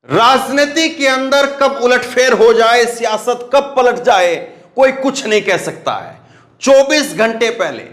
राजनीति के अंदर कब उलटफेर हो जाए, सियासत कब पलट जाए, कोई कुछ नहीं कह सकता है। 24 घंटे पहले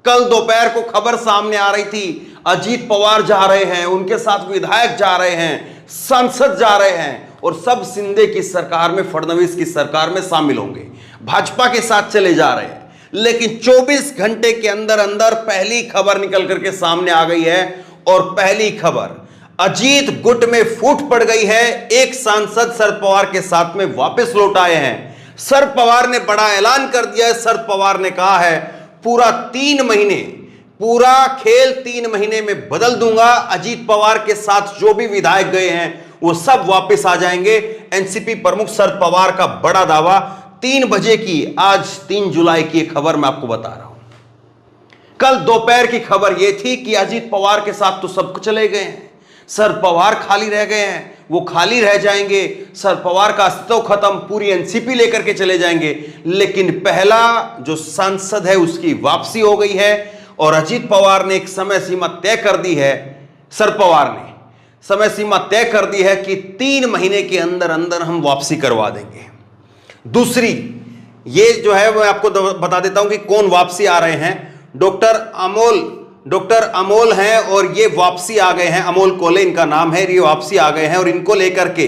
कल दोपहर को खबर सामने आ रही थी, अजीत पवार जा रहे हैं, उनके साथ विधायक जा रहे हैं, सांसद जा रहे हैं और सब शिंदे की सरकार में, फडणवीस की सरकार में शामिल होंगे, भाजपा के साथ चले जा रहे हैं। लेकिन 24 घंटे के अंदर अंदर पहली खबर निकल करके सामने आ गई है और पहली खबर अजीत गुट में फूट पड़ गई है। एक सांसद शरद पवार के साथ में वापस लौट आए हैं। शरद पवार ने बड़ा ऐलान कर दिया है। शरद पवार ने कहा है पूरा 3 महीने, पूरा खेल 3 महीने में बदल दूंगा। अजीत पवार के साथ जो भी विधायक गए हैं वो सब वापस आ जाएंगे। एनसीपी प्रमुख शरद पवार का बड़ा दावा 3 बजे की, आज 3 जुलाई की खबर मैं आपको बता रहा हूं। कल दोपहर की खबर यह थी कि अजीत पवार के साथ तो सब चले गए हैं, शरद पवार खाली रह गए हैं, वो खाली रह जाएंगे, शरद पवार का अस्तित्व खत्म, पूरी एनसीपी लेकर के चले जाएंगे। लेकिन पहला जो सांसद है उसकी वापसी हो गई है और अजीत पवार ने एक समय सीमा तय कर दी है। शरद पवार ने समय सीमा तय कर दी है कि 3 महीने के अंदर अंदर हम वापसी करवा देंगे। दूसरी, ये जो है मैं आपको बता देता हूं कि कौन वापसी आ रहे हैं। डॉक्टर अमोल हैं और ये वापसी आ गए हैं। अमोल कोले इनका नाम है, ये वापसी आ गए हैं और इनको लेकर के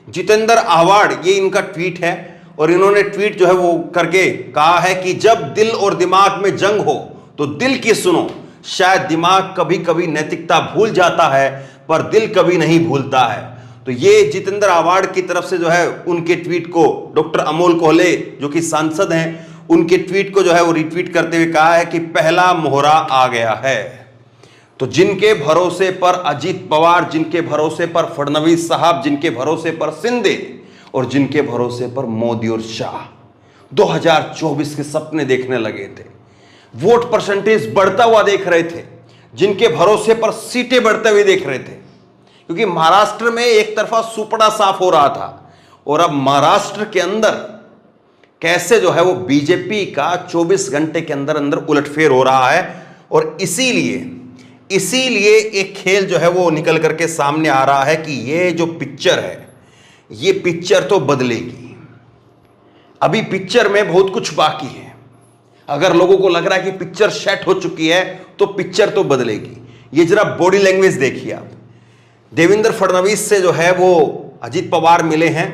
जितेंद्र आव्हाड, ये इनका ट्वीट है और इन्होंने ट्वीट जो है वो करके कहा है कि जब दिल और दिमाग में जंग हो तो दिल की सुनो। शायद दिमाग कभी कभी नैतिकता भूल जाता है पर दिल कभी नहीं भूलता है। तो ये जितेंद्र आव्हाड की तरफ से जो है उनके ट्वीट को डॉक्टर अमोल कोले जो कि सांसद हैं, उनके ट्वीट को जो है वो रिट्वीट करते हुए कहा है कि पहला मोहरा आ गया है। तो जिनके भरोसे पर अजीत पवार, जिनके भरोसे पर फडणवीस साहब, जिनके भरोसे पर शिंदे और जिनके भरोसे पर मोदी और शाह 2024 के सपने देखने लगे थे, वोट परसेंटेज बढ़ता हुआ देख रहे थे, जिनके भरोसे पर सीटें बढ़ते हुए देख रहे थे, क्योंकि महाराष्ट्र में एक तरफा सुपड़ा साफ हो रहा था और अब महाराष्ट्र के अंदर कैसे जो है वो बीजेपी का 24 घंटे के अंदर अंदर उलटफेर हो रहा है। और इसीलिए एक खेल जो है वो निकल करके सामने आ रहा है कि ये जो पिक्चर है, ये पिक्चर तो बदलेगी। अभी पिक्चर में बहुत कुछ बाकी है। अगर लोगों को लग रहा है कि पिक्चर सेट हो चुकी है तो पिक्चर तो बदलेगी। ये जरा बॉडी लैंग्वेज देखिए आप। देवेंद्र फडणवीस से जो है वो अजीत पवार मिले हैं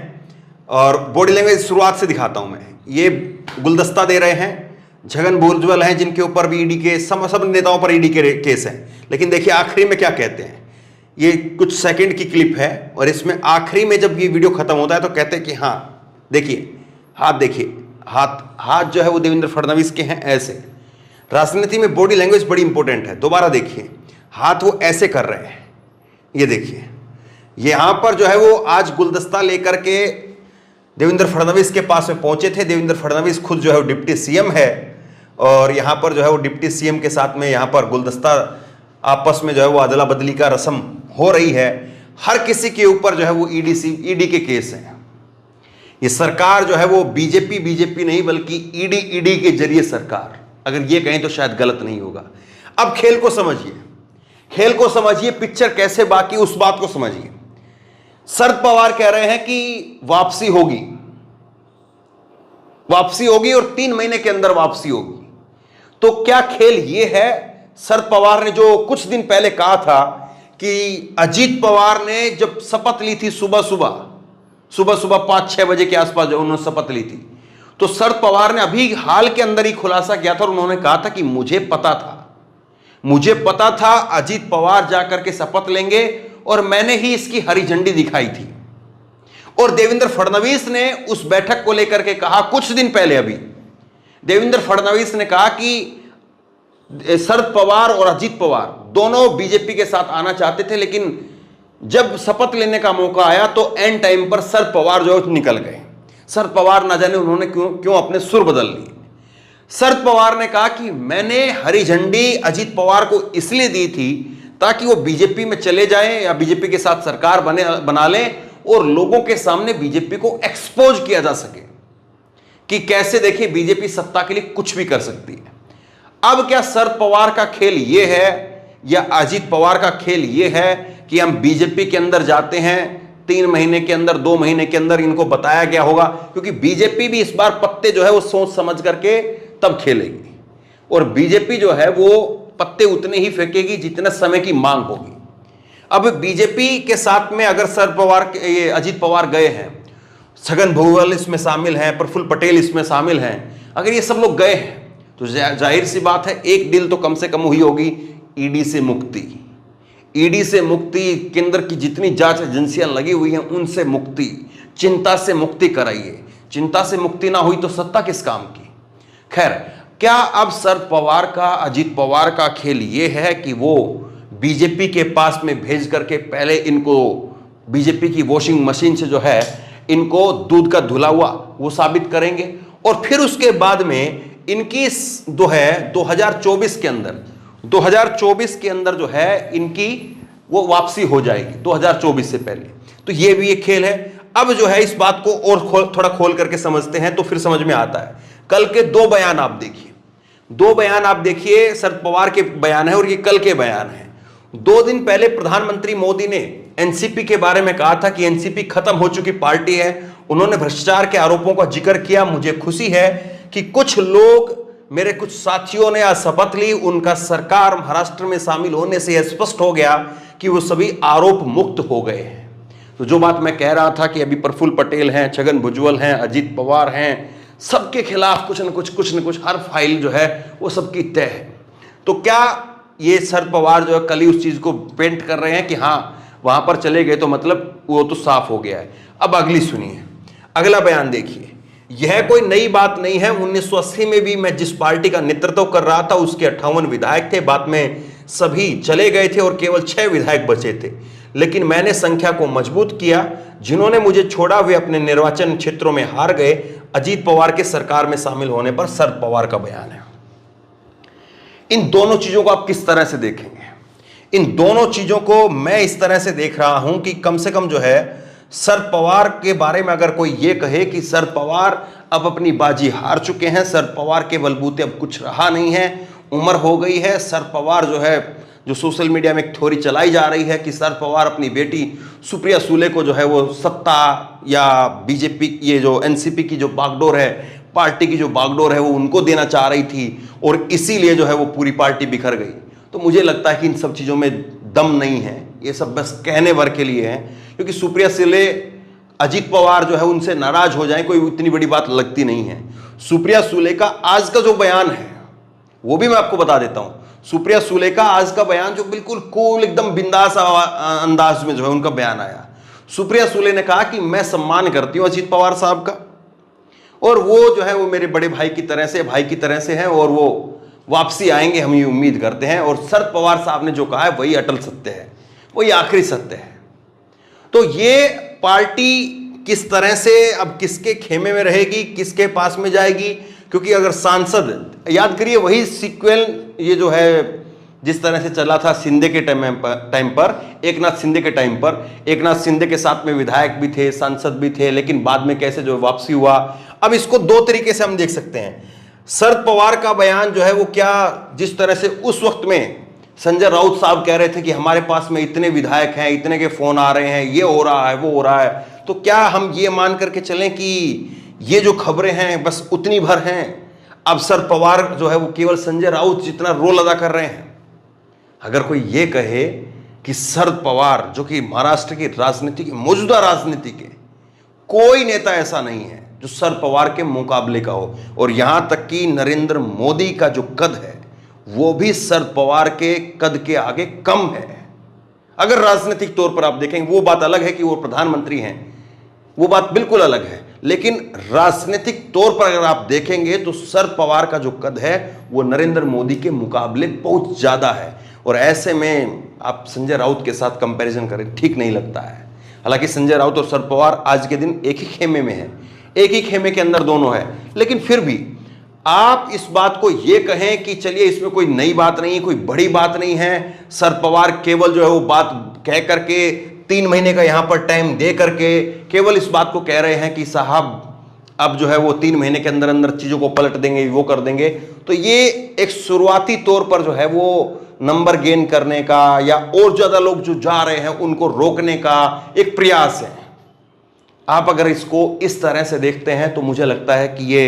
और बॉडी लैंग्वेज शुरुआत से दिखाता हूं मैं। ये गुलदस्ता दे रहे हैं, छगन भुजबल हैं जिनके ऊपर भी ईडी के, सब नेताओं पर ईडी के केस हैं। लेकिन देखिए आखिरी में क्या कहते हैं। ये कुछ सेकंड की क्लिप है और इसमें आखिरी में जब ये वीडियो खत्म होता है तो कहते हैं कि हाँ देखिए, हाथ देखिए, हाथ जो है वो देवेंद्र फडणवीस के हैं ऐसे। राजनीति में बॉडी लैंग्वेज बड़ी इंपॉर्टेंट है। दोबारा देखिए, हाथ वो ऐसे कर रहे हैं, ये देखिए। यहां पर जो है वो आज गुलदस्ता लेकर के देवेंद्र फडणवीस के पास में पहुंचे थे। देवेंद्र फडणवीस खुद जो है वो डिप्टी सीएम है और यहां पर जो है वो डिप्टी सीएम के साथ में यहां पर गुलदस्ता आपस में जो है वो अदला बदली का रस्म हो रही है। हर किसी के ऊपर जो है वो ईडी के केस हैं। ये सरकार जो है वो बीजेपी नहीं बल्कि ईडी के जरिए सरकार, अगर ये कहें तो शायद गलत नहीं होगा। अब खेल को समझिए, पिक्चर कैसे बाकी, उस बात को समझिए। शरद पवार कह रहे हैं कि वापसी होगी और 3 महीने के अंदर वापसी होगी। तो क्या खेल ये है? शरद पवार ने जो कुछ दिन पहले कहा था कि अजीत पवार ने जब शपथ ली थी सुबह सुबह 5-6 बजे के आसपास जब उन्होंने शपथ ली थी, तो शरद पवार ने अभी हाल के अंदर ही खुलासा किया था और उन्होंने कहा था कि मुझे पता था अजीत पवार जाकर के शपथ लेंगे और मैंने ही इसकी हरी झंडी दिखाई थी। और देवेंद्र फडणवीस ने उस बैठक को लेकर के कहा कुछ दिन पहले, अभी देवेंद्र फडणवीस ने कहा कि शरद पवार और अजीत पवार दोनों बीजेपी के साथ आना चाहते थे, लेकिन जब शपथ लेने का मौका आया तो एंड टाइम पर शरद पवार जो निकल गए। शरद पवार ना जाने उन्होंने क्यों अपने सुर बदल लिए। शरद पवार ने कहा कि मैंने हरी झंडी अजीत पवार को इसलिए दी थी ताकि वो बीजेपी में चले जाएं या बीजेपी के साथ सरकार बना लें और लोगों के सामने बीजेपी को एक्सपोज किया जा सके कि कैसे देखिए बीजेपी सत्ता के लिए कुछ भी कर सकती है। अब क्या शरद पवार का खेल ये है या अजीत पवार का खेल ये है कि हम बीजेपी के अंदर जाते हैं 3 महीने के अंदर, 2 महीने के अंदर इनको बताया गया होगा, क्योंकि बीजेपी भी इस बार पत्ते जो है वो सोच समझ करके तब खेलेगी, और बीजेपी जो है वो पत्ते उतने ही फेंकेगी जितने समय की मांग होगी। अब बीजेपी के साथ में अगर शरद पवार, ये अजीत पवार गए हैं, छगन भुजबल इसमें शामिल हैं, प्रफुल्ल पटेल इसमें शामिल हैं, अगर ये सब लोग गए हैं तो जाहिर सी बात है एक डील तो कम से कम हुई होगी, ईडी से मुक्ति। ईडी से मुक्ति, केंद्र की जितनी जांच एजेंसियां लगी हुई हैं उनसे मुक्ति, चिंता से मुक्ति कराइए। चिंता से मुक्ति ना हुई तो सत्ता किस काम की। खैर, क्या अब शरद पवार का, अजीत पवार का खेल ये है कि वो बीजेपी के पास में भेज करके पहले इनको बीजेपी की वॉशिंग मशीन से जो है इनको दूध का धुला हुआ वो साबित करेंगे, और फिर उसके बाद में इनकी जो है 2024 के अंदर जो है इनकी वो वापसी हो जाएगी 2024 से पहले। तो ये भी एक खेल है। अब जो है इस बात को और थोड़ा खोल करके समझते हैं तो फिर समझ में आता है। कल के 2 बयान आप देखिए, शरद पवार के बयान है और ये कल के बयान है। 2 दिन पहले प्रधानमंत्री मोदी ने एनसीपी के बारे में कहा था कि एनसीपी खत्म हो चुकी पार्टी है। उन्होंने भ्रष्टाचार के आरोपों का जिक्र किया। मुझे खुशी है कि कुछ लोग, मेरे कुछ साथियों ने आज शपथ ली, उनका सरकार महाराष्ट्र में शामिल होने से यह स्पष्ट हो गया कि वो सभी आरोप मुक्त हो गए हैं। तो जो बात मैं कह रहा था कि अभी प्रफुल्ल पटेल हैं, छगन भुजबल हैं, अजीत पवार हैं, सबके खिलाफ कुछ न कुछ हर फाइल जो है वो सबकी तय है। तो क्या ये शरद पवार जो है कल ही उस चीज को पेंट कर रहे हैं कि हाँ वहां पर चले गए तो मतलब वो तो साफ हो गया है। अब अगली सुनिए, अगला बयान देखिए। यह कोई नई बात नहीं है। 1980 में भी मैं जिस पार्टी का नेतृत्व कर रहा था उसके 58 विधायक थे। बाद में सभी चले गए थे और केवल 6 विधायक बचे थे, लेकिन मैंने संख्या को मजबूत किया। जिन्होंने मुझे छोड़ा वे अपने निर्वाचन क्षेत्रों में हार गए। अजीत पवार के सरकार में शामिल होने पर शरद पवार का बयान है। इन दोनों चीजों को आप किस तरह से देखेंगे? इन दोनों चीजों को मैं इस तरह से देख रहा हूं कि कम से कम जो है शरद पवार के बारे में अगर कोई ये कहे कि शरद पवार अब अपनी बाजी हार चुके हैं, शरद पवार के बलबूते अब कुछ रहा नहीं है, उम्र हो गई है। शरद पवार जो है, जो सोशल मीडिया में एक थ्योरी चलाई जा रही है कि शरद पवार अपनी बेटी सुप्रिया सुले को जो है वो सत्ता या बीजेपी, ये जो एनसीपी की जो बागडोर है, पार्टी की जो बागडोर है वो उनको देना चाह रही थी और इसीलिए जो है वो पूरी पार्टी बिखर गई। तो मुझे लगता है कि इन सब चीज़ों में दम नहीं है, ये सब बस कहने भर के लिए है, क्योंकि सुप्रिया सुले, अजीत पवार जो है उनसे नाराज हो जाए कोई इतनी बड़ी बात लगती नहीं है। सुप्रिया सुले का आज का जो बयान है वो भी मैं आपको बता देता हूं। सुप्रिया सुले का आज का बयान जो बिल्कुल कूल, एकदम बिंदास अंदाज में जो है उनका बयान आया। सुप्रिया सुले ने कहा कि मैं सम्मान करती हूं अजीत पवार साहब का, और वो जो है वो मेरे बड़े भाई की तरह से हैं और वो वापसी आएंगे, हम ये उम्मीद करते हैं। और शरद पवार साहब ने जो कहा है वही अटल सत्य है, वही आखिरी सत्य है। तो ये पार्टी किस तरह से अब किसके खेमे में रहेगी, किसके पास में जाएगी, क्योंकि अगर सांसद, याद करिए वही सीक्वेल ये जो है जिस तरह से चला था शिंदे के टाइम पर, एकनाथ शिंदे के टाइम पर, एकनाथ शिंदे के साथ में विधायक भी थे, सांसद भी थे, लेकिन बाद में कैसे जो वापसी हुआ। अब इसको 2 तरीके से हम देख सकते हैं। शरद पवार का बयान जो है वो क्या, जिस तरह से उस वक्त में संजय राउत साहब कह रहे थे कि हमारे पास में इतने विधायक हैं, इतने के फोन आ रहे हैं, ये हो रहा है, वो हो रहा है, तो क्या हम ये मान करके चलें कि ये जो खबरें हैं बस उतनी भर हैं? अब शरद पवार जो है वो केवल संजय राउत जितना रोल अदा कर रहे हैं। अगर कोई ये कहे कि शरद पवार, जो कि महाराष्ट्र की राजनीति की, मौजूदा राजनीति के कोई नेता ऐसा नहीं है जो शरद पवार के मुकाबले का हो, और यहां तक कि नरेंद्र मोदी का जो कद है वो भी शरद पवार के कद के आगे कम है। अगर राजनीतिक तौर पर आप देखेंगे, वो बात अलग है कि वो प्रधानमंत्री हैं, वो बात बिल्कुल अलग है, लेकिन राजनीतिक तौर पर अगर आप देखेंगे तो शरद पवार का जो कद है वो नरेंद्र मोदी के मुकाबले बहुत ज्यादा है। और ऐसे में आप संजय राउत के साथ कंपैरिजन करें, ठीक नहीं लगता है। हालांकि संजय राउत और शरद पवार आज के दिन एक ही खेमे में है, एक ही खेमे के अंदर दोनों है, लेकिन फिर भी आप इस बात को ये कहें कि चलिए इसमें कोई नई बात नहीं है, कोई बड़ी बात नहीं है, शरद पवार केवल जो है वो बात कह करके 3 महीने का यहां पर टाइम दे करके केवल इस बात को कह रहे हैं कि साहब अब जो है वो 3 महीने के अंदर अंदर चीजों को पलट देंगे, वो कर देंगे, तो ये एक शुरुआती तौर पर जो है वो नंबर गेन करने का या और ज्यादा लोग जो जा रहे हैं उनको रोकने का एक प्रयास है। आप अगर इसको इस तरह से देखते हैं तो मुझे लगता है कि ये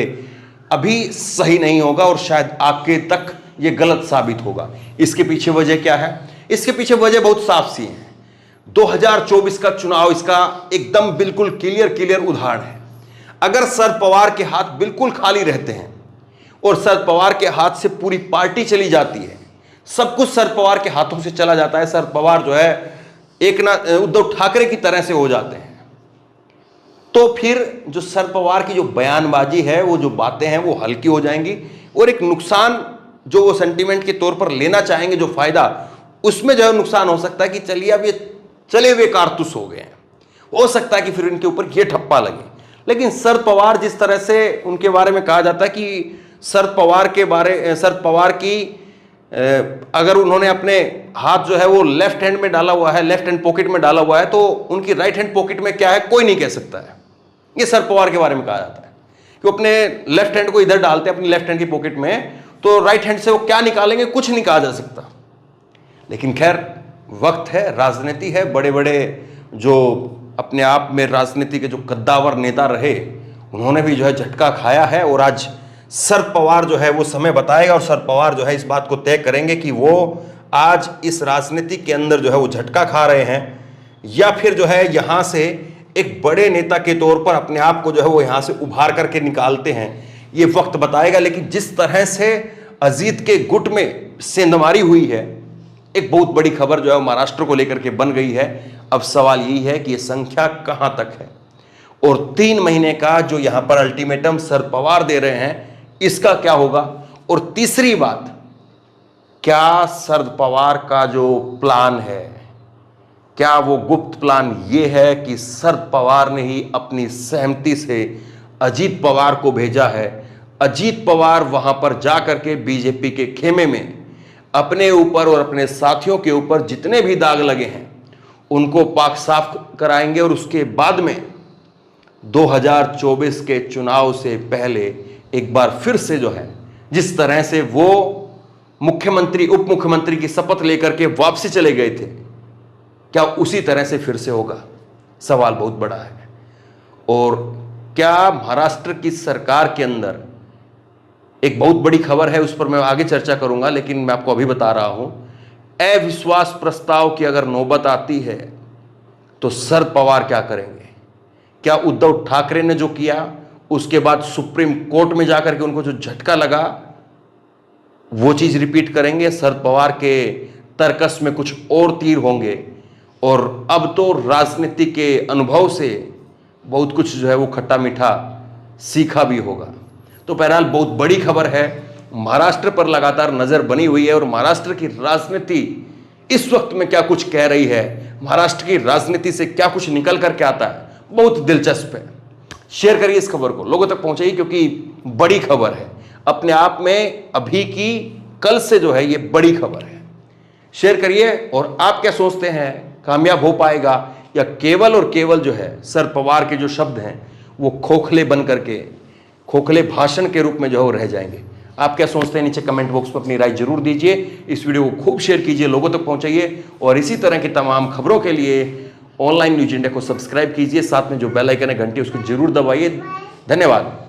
अभी सही नहीं होगा और शायद आगे तक ये गलत साबित होगा। इसके पीछे वजह क्या है? इसके पीछे वजह बहुत साफ सी है। 2024 का चुनाव इसका एकदम बिल्कुल क्लियर उदाहरण है। अगर शरद पवार के हाथ बिल्कुल खाली रहते हैं और शरद पवार के हाथ से पूरी पार्टी चली जाती है, सब कुछ शरद पवार के हाथों से चला जाता है, शरद पवार जो है उद्धव ठाकरे की तरह से हो जाते हैं, तो फिर जो शरद पवार की जो बयानबाजी है, वो जो बातें हैं वो हल्की हो जाएंगी और एक नुकसान जो वो सेंटीमेंट के तौर पर लेना चाहेंगे, जो फायदा, उसमें जो है नुकसान हो सकता है कि चलिए अब ये चले हुए कारतूस हो गए हैं, हो सकता है कि फिर इनके ऊपर ये ठप्पा लगे। लेकिन शरद पवार, जिस तरह से उनके बारे में कहा जाता है कि शरद पवार की अगर उन्होंने अपने हाथ जो है वो लेफ्ट हैंड में डाला हुआ है, लेफ्ट हैंड पॉकेट में डाला हुआ है, तो उनकी राइट हैंड पॉकेट में क्या है कोई नहीं कह सकता है। ये शरद पवार के बारे में कहा जाता है कि वो अपने लेफ्ट हैंड को इधर डालते हैं अपनी लेफ्ट हैंड की पॉकेट में, तो राइट हैंड से वो क्या निकालेंगे कुछ नहीं कहा जा सकता। लेकिन खैर, वक्त है, राजनीति है, बड़े बड़े जो अपने आप में राजनीति के जो कद्दावर नेता रहे, उन्होंने भी जो है झटका खाया है और आज शरद पवार जो है वो समय बताएगा और शरद पवार जो है इस बात को तय करेंगे कि वो आज इस राजनीति के अंदर जो है वो झटका खा रहे हैं या फिर जो है यहाँ से एक बड़े नेता के तौर पर अपने आप को जो है वो यहाँ से उभार करके निकालते हैं, ये वक्त बताएगा। लेकिन जिस तरह से अजीत के गुट में सेंधमारी हुई है, एक बहुत बड़ी खबर जो है महाराष्ट्र को लेकर के बन गई है। अब सवाल यही है कि ये संख्या कहां तक है और 3 महीने का जो यहां पर अल्टीमेटम शरद पवार दे रहे हैं, इसका क्या होगा। और तीसरी बात, क्या शरद पवार का जो प्लान है, क्या वो गुप्त प्लान ये है कि शरद पवार ने ही अपनी सहमति से अजीत पवार को भेजा है, अजीत पवार वहां पर जाकर के बीजेपी के खेमे में अपने ऊपर और अपने साथियों के ऊपर जितने भी दाग लगे हैं उनको पाक साफ कराएंगे और उसके बाद में 2024 के चुनाव से पहले एक बार फिर से जो है, जिस तरह से वो मुख्यमंत्री उप मुख्यमंत्री की शपथ लेकर के वापसी चले गए थे, क्या उसी तरह से फिर से होगा? सवाल बहुत बड़ा है। और क्या महाराष्ट्र की सरकार के अंदर एक बहुत बड़ी खबर है, उस पर मैं आगे चर्चा करूंगा, लेकिन मैं आपको अभी बता रहा हूं, अविश्वास प्रस्ताव की अगर नौबत आती है तो शरद पवार क्या करेंगे? क्या उद्धव ठाकरे ने जो किया उसके बाद सुप्रीम कोर्ट में जाकर के उनको जो झटका लगा वो चीज रिपीट करेंगे? शरद पवार के तर्कस में कुछ और तीर होंगे और अब तो राजनीति के अनुभव से बहुत कुछ जो है वो खट्टा मीठा सीखा भी होगा। तो बहरहाल बहुत बड़ी खबर है, महाराष्ट्र पर लगातार नजर बनी हुई है और महाराष्ट्र की राजनीति इस वक्त में क्या कुछ कह रही है, महाराष्ट्र की राजनीति से क्या कुछ निकल करके आता है, बहुत दिलचस्प है। शेयर करिए इस खबर को, लोगों तक पहुंचाइए, क्योंकि बड़ी खबर है अपने आप में, अभी की कल से जो है ये बड़ी खबर है। शेयर करिए। और आप क्या सोचते हैं, कामयाब हो पाएगा या केवल और केवल जो है शरद पवार के जो शब्द हैं वो खोखले बन करके, खोखले भाषण के रूप में जो है वो रह जाएंगे? आप क्या सोचते हैं, नीचे कमेंट बॉक्स में अपनी राय जरूर दीजिए। इस वीडियो को खूब शेयर कीजिए, लोगों तक पहुंचाइए और इसी तरह की तमाम खबरों के लिए ऑनलाइन न्यूज इंडिया को सब्सक्राइब कीजिए, साथ में जो बेल आइकन है घंटी उसको जरूर दबाइए। धन्यवाद।